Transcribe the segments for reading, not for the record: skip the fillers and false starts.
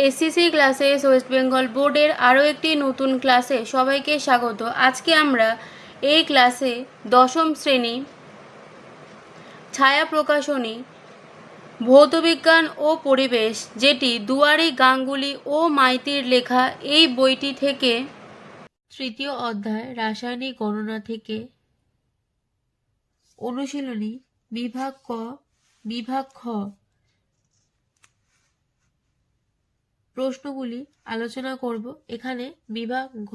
SCC classes West Bengal বোর্ডের আরও একটি নতুন ক্লাসে সবাইকে স্বাগত। আজকে আমরা এই ক্লাসে দশম শ্রেণী ছায়া প্রকাশনী ভৌতবিজ্ঞান ও পরিবেশ, যেটি দুয়ারি গাঙ্গুলি ও মাইতির লেখা, এই বইটি থেকে তৃতীয় অধ্যায় রাসায়নিক গণনা থেকে অনুশীলনী বিভাগ ক, বিভাগ খ প্রশ্নগুলি আলোচনা করব। এখানে বিভাগ ঘ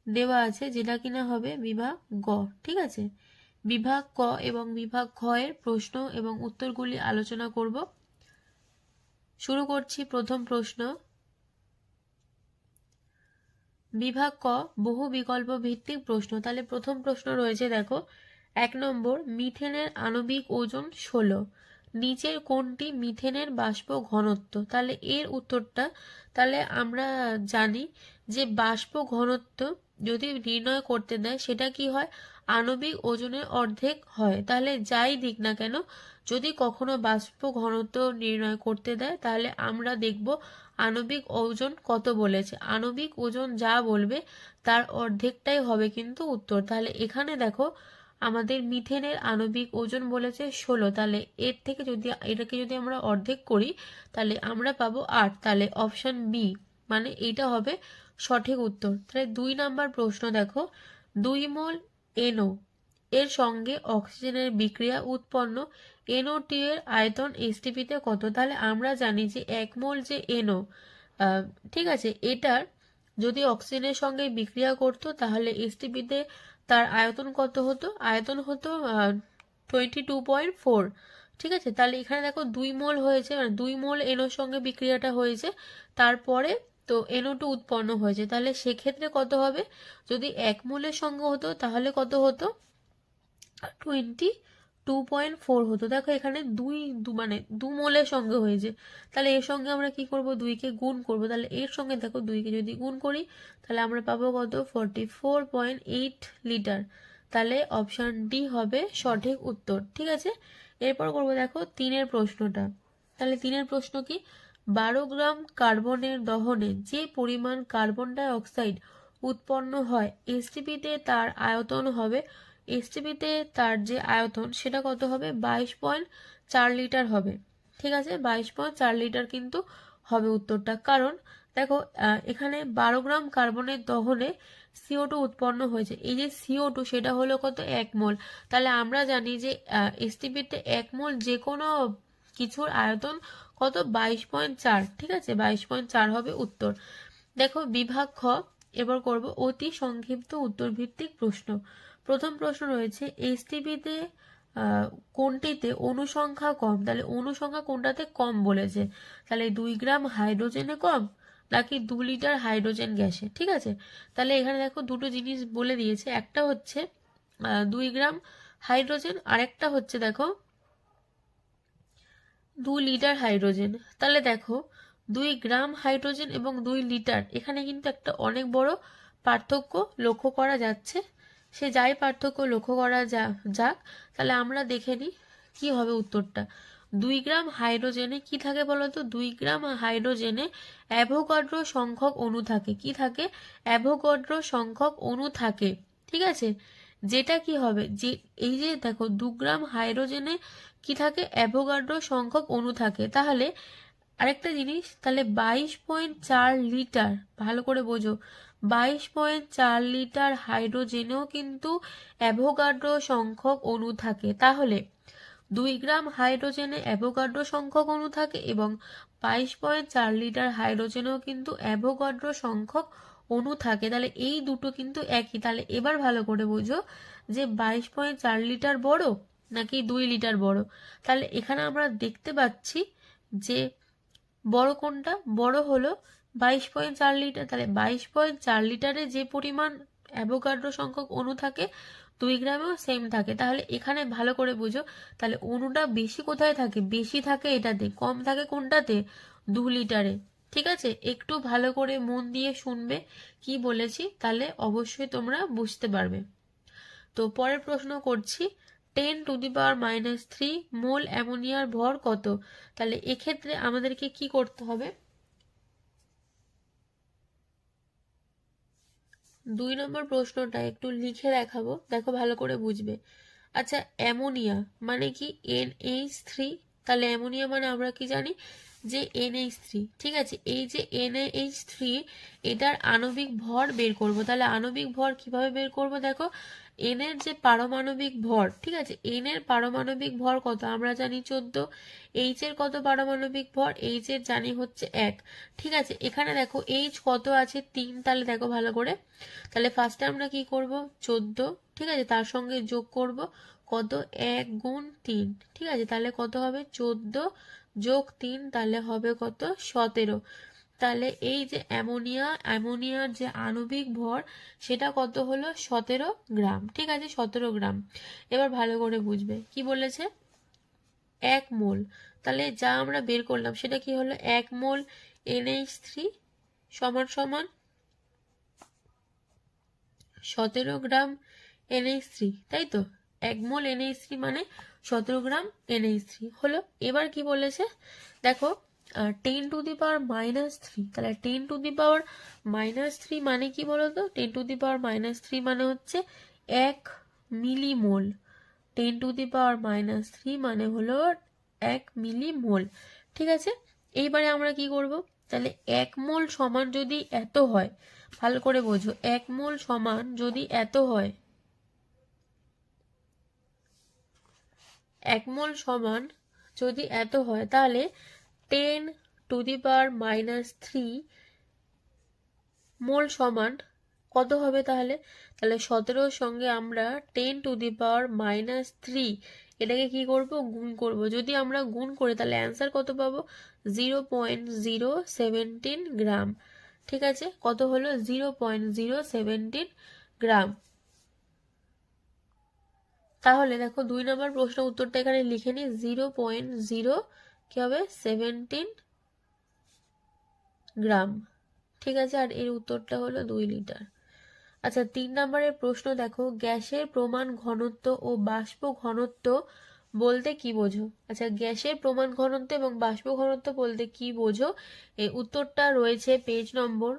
দেওয়া আছে, যেটা কিনা হবে বিভাগ গ। ঠিক আছে, বিভাগ ক এবং বিভাগ খ এর প্রশ্ন এবং উত্তরগুলি আলোচনা করব। শুরু করছি প্রথম প্রশ্ন। বিভাগ ক বহু বিকল্প ভিত্তিক প্রশ্ন। তাহলে প্রথম প্রশ্ন রয়েছে, দেখো 1 নম্বর, মিথেনের আণবিক ওজন 16, নিচের কোনটি মিথেনের বাষ্প ঘনত্ব? তাহলে এর উত্তরটা, তাহলে আমরা জানি যে বাষ্প ঘনত্ব যদি নির্ণয় করতে দেয় সেটা কি হয়, আণবিক ওজনের অর্ধেক হয়। তাহলে যাই দিক না কেন, যদি কখনো বাষ্প ঘনত্ব নির্ণয় করতে দেয় তাহলে আমরা দেখব আণবিক ওজন কত বলেছে। আণবিক ওজন যা বলবে তার অর্ধেকটাই হবে কিন্তু উত্তর। তাহলে এখানে দেখো আমাদের মিথেনের আণবিক ওজন বলেছে 16, তাহলে এর থেকে যদি এটাকে যদি আমরা অর্ধেক করি তাহলে আমরা পাবো 8। তাহলে অপশন বি মানে এইটা হবে সঠিক উত্তর। তাহলে 2 নাম্বার প্রশ্ন দেখো, 2 মোল NO এর সঙ্গে অক্সিজেনের বিক্রিয়া উৎপন্ন NO2 এর আয়তন STP-তে কত? তাহলে আমরা জানি যে 1 মোল যে NO, ঠিক আছে, এটার যদি অক্সিজেনের সঙ্গে বিক্রিয়া করতো তাহলে STP-তে তার আয়তন কত হতো? আয়তন হতো 22.4। ঠিক আছে, তাহলে এখানে দেখো 2 মোল হয়েছে, মানে 2 মোল NO সঙ্গে বিক্রিয়াটা হয়েছে, তারপরে তো NO2 উৎপন্ন হয়েছে। তাহলে সেক্ষেত্রে কত হবে? যদি 1 মোলের সঙ্গে হতো তাহলে কত হতো? 22.4 হতো। দেখো এখানে মানে 2 মোলের সঙ্গে হয়েছে, তাহলে এর সঙ্গে আমরা কি করব? 2কে গুণ করব। তাহলে এর সঙ্গে দেখো 2কে যদি গুণ করি তাহলে আমরা পাবো কত? 44.8 লিটার। তাহলে অপশন ডি হবে সঠিক উত্তর। ঠিক আছে, এরপর করব দেখো 3-এর প্রশ্নটা। তাহলে 3-এর প্রশ্ন কি, 12 গ্রাম কার্বনের দহনে যে পরিমাণ কার্বন ডাই অক্সাইড উৎপন্ন হয় STP-তে তার আয়তন হবে, STP-তে তার যে আয়তন সেটা কত হবে? 22.4 লিটার হবে। ঠিক আছে, 22.4 লিটার কিন্তু হবে উত্তরটা। কারণ দেখো এখানে 12 গ্রাম কার্বনের দহনে CO2 উৎপন্ন হয়েছে। এই যে CO2 সেটা হলো কত? 1 মোল। তাহলে আমরা জানি যে STP-তে 1 মোল যে কোনো কিছুর আয়তন কত? 22.4। ঠিক আছে, 22.4 হবে উত্তর। দেখো বিভাগ খ এবার করব অতি সংক্ষিপ্ত উত্তর ভিত্তিক প্রশ্ন। প্রথম প্রশ্ন রয়েছে, STP-তে কোনটিতে অনুসংখ্যা কম? তাহলে অনুসংখ্যা কোনটাতে কম বলেছে? তাহলে 2 গ্রাম হাইড্রোজেনে কম নাকি 2 লিটার হাইড্রোজেন গ্যাসে? ঠিক আছে, তাহলে এখানে দেখো দুটো জিনিস বলে দিয়েছে, একটা হচ্ছে 2 গ্রাম হাইড্রোজেন, আরেকটা হচ্ছে দেখো 2 লিটার হাইড্রোজেন। তাহলে দেখো 2 গ্রাম হাইড্রোজেন এবং 2 লিটার, এখানে কিন্তু একটা অনেক বড় পার্থক্য লক্ষ্য করা যাচ্ছে। সে যাই পার্থক্য লক্ষ্য করা যাক, তাহলে আমরা দেখে নিই কি হবে উত্তরটা। 2 গ্রাম হাইড্রোজেনে কি থাকে বলতো? 2 গ্রাম হাইড্রোজেনে অ্যাভোগাড্রো সংখ্যক অণু থাকে। কি থাকে? অ্যাভোগাড্রো সংখ্যক অণু থাকে। ঠিক আছে, যেটা কি হবে, যে এই যে দেখো 2 গ্রাম হাইড্রোজেনে কি থাকে? অ্যাভোগাড্রো সংখ্যক অণু থাকে। তাহলে আরেকটা জিনিস, তাহলে 22.4 লিটার, ভালো করে বোঝো, 22.4 লিটার হাইড্রোজেনেও কিন্তু অ্যাভোগাড্রো সংখ্যক অণু থাকে। তাহলে 2 গ্রাম হাইড্রোজেনে অ্যাভোগাড্রো সংখ্যক অণু থাকে এবং 22.4 লিটার হাইড্রোজেনেও কিন্তু অ্যাভোগাড্রো সংখ্যক অণু থাকে। তাহলে এই দুটো কিন্তু একই। তাহলে এবার ভালো করে বোঝো যে 22.4 লিটার বড় নাকি 2 লিটার বড়। তাহলে এখানে আমরা দেখতে পাচ্ছি যে বড় কোনটা? বড় হলো 22.4 লিটার। তাহলে 22.4 লিটারে যে পরিমাণ অ্যাভোগাড্রো সংখ্যক অণু থাকে 2 গ্রামেও সেম থাকে। তাহলে এখানে ভালো করে বুঝো, তাহলে অণুটা বেশি কোথায় থাকে? বেশি থাকে এটাতে, কম থাকে কোনটাতে? 2 লিটারে। ঠিক আছে, একটু ভালো করে মন দিয়ে শুনবে কি বলেছি, তাহলে অবশ্যই তোমরা বুঝতে পারবে। তো পরের প্রশ্ন করছি, 10⁻³ মোল অ্যামোনিয়ার ভর কত? তাহলে এক্ষেত্রে আমাদেরকে কি করতে হবে? 2 নম্বর প্রশ্নটা একটু লিখে দেখাবো, দেখো ভালো করে বুঝবে। আচ্ছা, অ্যামোনিয়া মানে কি? NH3। তাহলে অ্যামোনিয়া মানে আমরা কি জানি যে NH3। ঠিক আছে, এই যে NH3 এটার আণবিক ভর বের করব। তাহলে আণবিক ভর কিভাবে বের করব? দেখো, এন এর যে পারমাণবিক ভর, ঠিক আছে, এন এর পারমাণবিক ভর কত আমরা জানি 14। এইচ এর কত পারমাণবিক ভর? এইচ এর জানি হচ্ছে 1। ঠিক আছে, এখানে দেখো এইচ কত আছে? 3। তাহলে দেখো ভালো করে, তাহলে ফার্স্টে আমরা কি করব? 14, ঠিক আছে, তার সঙ্গে যোগ করব কত? 1 গুণ 3। ঠিক আছে, তাহলে কত হবে? 14 যোগ 3, তাহলে হবে কত? 17। তাহলে এই যে অ্যামোনিয়ার যে আণবিক ভর সেটা কত হলো? 17 গ্রাম। ঠিক আছে, 17 গ্রাম। এবার ভালো করে বুঝবে কি বলেছে? 1 মোল। তাহলে যা আমরা বের করলাম সেটা কি হলো? 1 মোল NH3 সমান সমান 17 গ্রাম NH3, তাই তো? 1 মোল NH3 মানে 17 গ্রাম NH3 হলো। এবার কি বলেছে দেখো, 10 টু দি পাওয়ার -3। তাহলে 10 টু দি পাওয়ার -3 মানে কি বলতো? 10 টু দি পাওয়ার -3 মানে হচ্ছে 1 মিলিমোল। 10 টু দি পাওয়ার -3 মানে হলো 1 মিলিমোল। ঠিক আছে, এইবারে আমরা কি করব? তাহলে 1 মোল সমান যদি এত হয়, ভালো করে বোঝো, 1 মোল সমান যদি এত হয়, 1 মোল সমান যদি এত হয়, তাহলে 10 টু দি পাওয়ার -3 মোল সমান কত হবে? তাহলে তাহলে 17 সঙ্গে আমরা 10 টু দি পাওয়ার -3 এটাকে কি করব? গুণ করব। যদি আমরা গুণ করি তাহলে অ্যান্সার কত পাবো? 0.017 গ্রাম। ঠিক আছে, কত হলো? 0.017 গ্রাম। তাহলে দেখো 2 নম্বর প্রশ্ন উত্তরটা এখানে লিখে নি, 0.0 কি হবে? 17 গ্রাম। ঠিক আছে, আর এর উত্তরটা হলো 2 লিটার। আচ্ছা, 3 নম্বরের প্রশ্ন দেখো, গ্যাসের প্রমাণ ঘনত্ব ও বাষ্প ঘনত্ব বলতে কি বোঝো? আচ্ছা, গ্যাসের প্রমাণ ঘনত্ব এবং বাষ্প ঘনত্ব বলতে কি বোঝো? এই উত্তরটা রয়েছে page number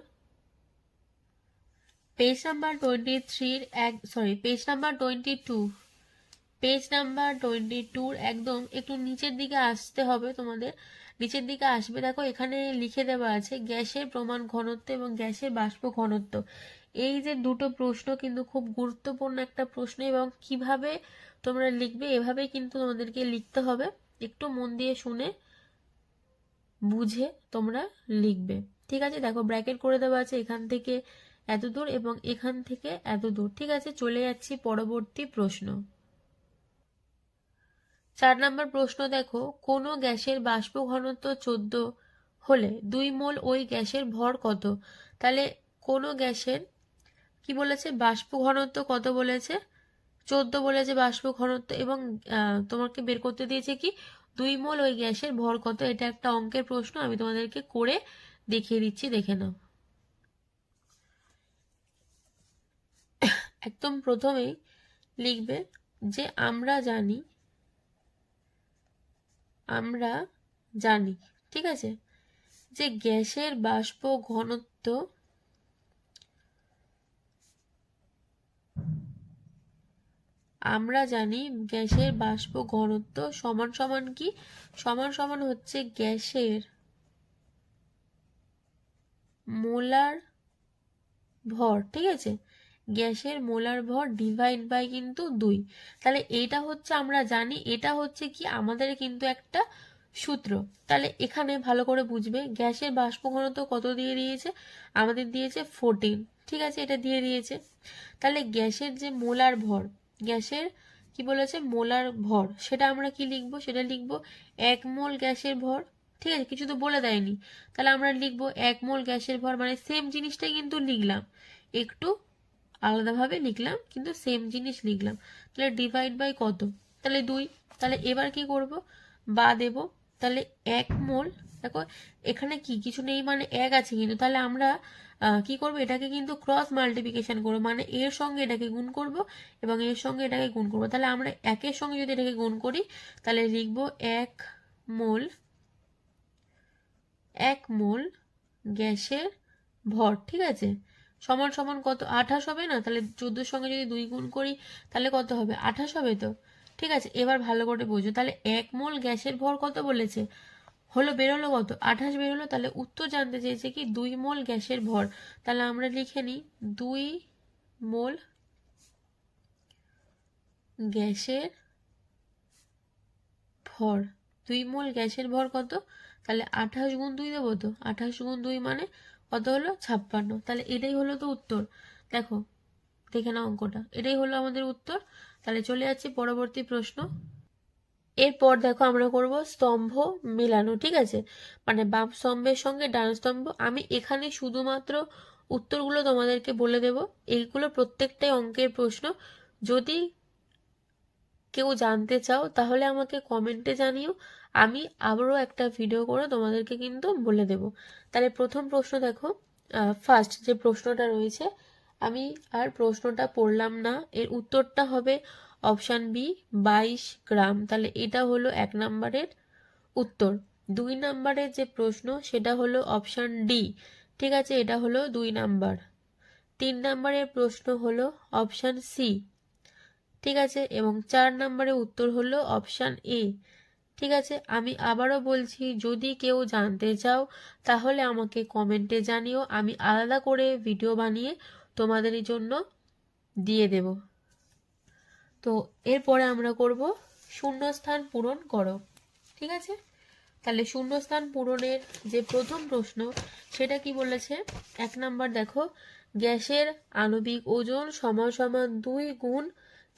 23 page number 22। Page number 22 একদম একটু নিচের দিকে আসতে হবে তোমাদের, নিচের দিকে আসবে। দেখো এখানে লিখে দেওয়া আছে গ্যাসের প্রমাণ ঘনত্ব এবং গ্যাসের বাষ্প ঘনত্ব। এই যে দুটো প্রশ্ন কিন্তু খুব গুরুত্বপূর্ণ একটা প্রশ্ন, এবং কিভাবে তোমরা লিখবে এভাবে কিন্তু তোমাদেরকে লিখতে হবে। একটু মন দিয়ে শুনে বুঝে তোমরা লিখবে। ঠিক আছে, দেখো ব্র্যাকেট করে দেওয়া আছে এখান থেকে এত দূর এবং এখান থেকে এত দূর। ঠিক আছে, চলে যাচ্ছি পরবর্তী প্রশ্ন। 4 নম্বর প্রশ্ন দেখো, কোনো গ্যাসের বাষ্প ঘনত্ব 14 হলে 2 মোল ওই গ্যাসের ভর কত? তাহলে কোনো গ্যাসের কি বলেছে? বাষ্প ঘনত্ব কত বলেছে? 14 বলেছে বাষ্প ঘনত্ব, এবং তোমাকে বের করতে দিয়েছে কি 2 মোল ওই গ্যাসের ভর কত। এটা একটা অঙ্কের প্রশ্ন, আমি তোমাদেরকে করে দেখিয়ে দিচ্ছি, দেখে নাও। একদম প্রথমেই লিখবে যে আমরা জানি, ঠিক আছে, যে গ্যাসের বাষ্প ঘনত্ব আমরা জানি গ্যাসের বাষ্প ঘনত্ব সমান সমান কি? সমান সমান হচ্ছে গ্যাসের মোলার ভর। ঠিক আছে, গ্যাসের মোলার ভর ডিভাইড বাই কিন্তু 2। তাহলে এটা হচ্ছে আমরা জানি, এটা হচ্ছে কি আমাদের কিন্তু একটা সূত্র। তাহলে এখানে ভালো করে বুঝবে, গ্যাসের বাষ্প ঘনত্ব কত দিয়ে দিয়েছে? আমাদের দিয়েছে 14। ঠিক আছে, এটা দিয়ে দিয়েছে। তাহলে গ্যাসের যে মোলার ভর, গ্যাসের কি বলেছে? মোলার ভর, সেটা আমরা কি লিখবো? সেটা লিখবো 1 মোল গ্যাসের ভর। ঠিক আছে, কিছু তো বলে দেয়নি, তাহলে আমরা লিখবো 1 মোল গ্যাসের ভর, মানে সেম জিনিসটাই কিন্তু লিখলাম, একটু আলাদাভাবে লিখলাম কিন্তু সেম জিনিস লিখলাম। তাহলে ডিভাইড বাই কত? তাহলে 2। তাহলে এবার কি করব? বা দেব। তাহলে 1 মোল, দেখো এখানে কি কিছু নেই মানে 1 আছে কিন্তু, তাহলে আমরা কি করব? এটাকে কিন্তু ক্রস মাল্টিপ্লিকেশন করবো, মানে এর সঙ্গে এটাকে গুণ করব এবং এর সঙ্গে এটাকে গুণ করব। তাহলে আমরা 1-এর সঙ্গে যদি এটাকে গুণ করি তাহলে লিখব 1 মোল গ্যাসের ভর, ঠিক আছে, সমান সমান কত 28 হবে না? তাহলে 14 সঙ্গে যদি 2 গুণ করি তাহলে কত হবে? 28 হবে তো। ঠিক আছে, এবার ভালো করে বুঝো। তাহলে 1 মোল গ্যাসের ভর কত বলেছে? হলো বেরোলো কত? 28 বেরোলো। তাহলে উত্তর জানতে চেয়েছে কি 2 মোল গ্যাসের ভর। তাহলে আমরা লিখে নিই 2 মোল গ্যাসের ভর। 2 মোল গ্যাসের ভর কত? তাহলে 28 গুণ 2 দেবো তো। 28 গুণ 2 মানে কত হলো? 56। তাহলে এটাই হলো তো উত্তর। দেখো, দেখে নাও অঙ্কটা, এটাই হলো আমাদের উত্তর। তাহলে চলে যাচ্ছি পরবর্তী প্রশ্ন। এরপর দেখো আমরা করব স্তম্ভ মেলানো। ঠিক আছে, মানে বাম স্তম্ভের সঙ্গে ডান স্তম্ভ। আমি এখানে শুধুমাত্র উত্তরগুলো তোমাদেরকে বলে দেব। এইগুলো প্রত্যেকটাই অঙ্কের প্রশ্ন। যদি কেউ জানতে চাও তাহলে আমাকে কমেন্টে জানিও, আমি আবারও একটা ভিডিও করে তোমাদেরকে কিন্তু বলে দেব। তাহলে প্রথম প্রশ্ন দেখো, ফার্স্ট যে প্রশ্নটা রয়েছে, আমি আর প্রশ্নটা পড়লাম না, এর উত্তরটা হবে অপশান বি 22 গ্রাম। তাহলে এটা হলো 1 নম্বরের উত্তর। 2 নম্বরের যে প্রশ্ন সেটা হলো অপশান ডি। ঠিক আছে, এটা হলো 2 নাম্বার। 3 নম্বরের প্রশ্ন হলো অপশান সি। ঠিক আছে, এবং 4 নম্বরের উত্তর হলো অপশান এ। ঠিক আছে, আমি আবারও বলছি, যদি কেউ জানতে চাও তাহলে আমাকে কমেন্টে জানিও, আমি আলাদা করে ভিডিও বানিয়ে তোমাদের জন্য দিয়ে দেব। তো এরপরে আমরা করব শূন্যস্থান পূরণ করো। ঠিক আছে, তাহলে শূন্যস্থান পূরণের যে প্রথম প্রশ্ন সেটা কি বলেছে? 1 নাম্বার দেখো, গ্যাসের আণবিক ওজন সমান সমান 2 গুণ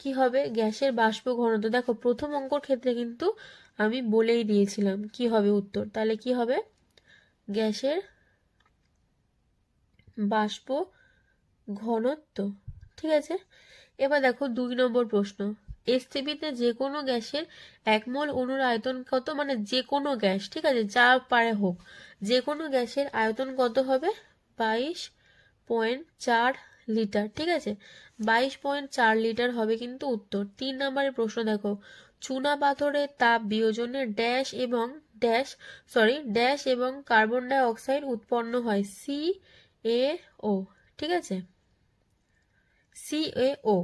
কি হবে? গ্যাসের বাষ্প ঘনত্ব। দেখো, প্রথম অঙ্কর ক্ষেত্রে কিন্তু আমি বলেই দিয়েছিলাম কি হবে উত্তর। তাহলে কি হবে? গ্যাসের বাষ্প ঘনত্ব। ঠিক আছে, এবার দেখো 2 নম্বর প্রশ্ন, এসটিপিতে যে কোনো গ্যাসের 1 মোল অণুর আয়তন কত? মানে যে কোনো গ্যাস, ঠিক আছে, যা পারে হোক, যে কোনো গ্যাসের আয়তন কত হবে? 22.4 লিটার। ঠিক আছে, 22.4 লিটার হবে কিন্তু উত্তর। 3 নম্বরের প্রশ্ন দেখো, চুনা পাথরের তাপ বিয়োজনে ড্যাশ এবং কার্বন ডাই অক্সাইড উৎপন্ন হয় CaO। ঠিক আছে, CaO।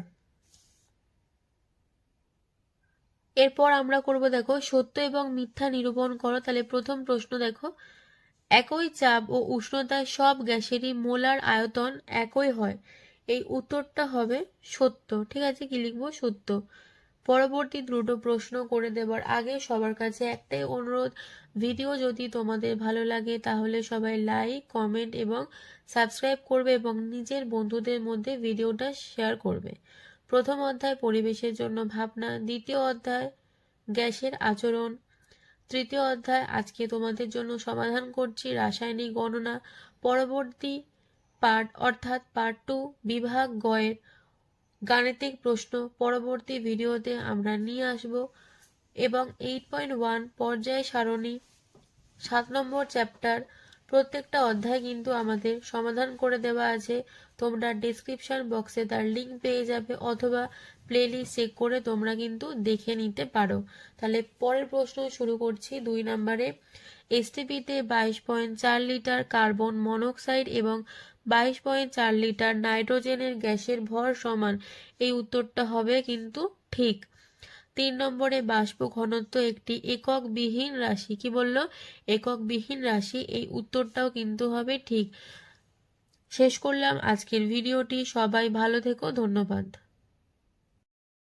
এরপর আমরা করব দেখো সত্য এবং মিথ্যা নিরূপণ করো। তাহলে প্রথম প্রশ্ন দেখো, একই চাপ ও উষ্ণতায় সব গ্যাসেরই মোলার আয়তন একই হয়। এই উত্তরটা হবে সত্য। ঠিক আছে, কি লিখবো? সত্য। পরবর্তী দুটো প্রশ্ন করে দেবার আগে সবার কাছে একটাই অনুরোধ, ভিডিও যদি তোমাদের ভালো লাগে তাহলে সবাই লাইক, কমেন্ট এবং সাবস্ক্রাইব করবে এবং নিজের বন্ধুদের মধ্যে ভিডিওটা শেয়ার করবে। প্রথম অধ্যায় পরিবেশের জন্য ভাবনা, দ্বিতীয় অধ্যায় গ্যাসের আচরণ, তৃতীয় অধ্যায় আজকে তোমাদের জন্য সমাধান করছি রাসায়নিক গণনা। পরবর্তী পার্ট অর্থাৎ পার্ট 2 বিভাগ গয়ের গাণিতিক প্রশ্ন পরবর্তী ভিডিওতে আমরা নিয়ে আসব। এবং 8.1 পর্যায় সারণী 7 নম্বর চ্যাপ্টার, প্রত্যেকটা অধ্যায় কিন্তু আমাদের সমাধান করে দেওয়া আছে। তোমরা ডেসক্রিপশন বক্সে তার লিঙ্ক পেয়ে যাবে, অথবা প্লেলিস্ট চেক করে তোমরা কিন্তু দেখে নিতে পারো। তাহলে পরের প্রশ্ন শুরু করছি। 2 নম্বরে, এসটিপিতে 22.4 লিটার কার্বন মনোক্সাইড এবং 22.4 লিটার নাইট্রোজেনের গ্যাসের ভর সমান। এই উত্তরটা হবে কিন্তু ঠিক। 3 নম্বরে, বাষ্প ঘনত্ব একটি একক বিহীন রাশি। কি বললো? একক বিহীন রাশি। এই উত্তরটাও কিন্তু হবে ঠিক। শেষ করলাম আজকের ভিডিওটি। সবাই ভালো থেকো, ধন্যবাদ।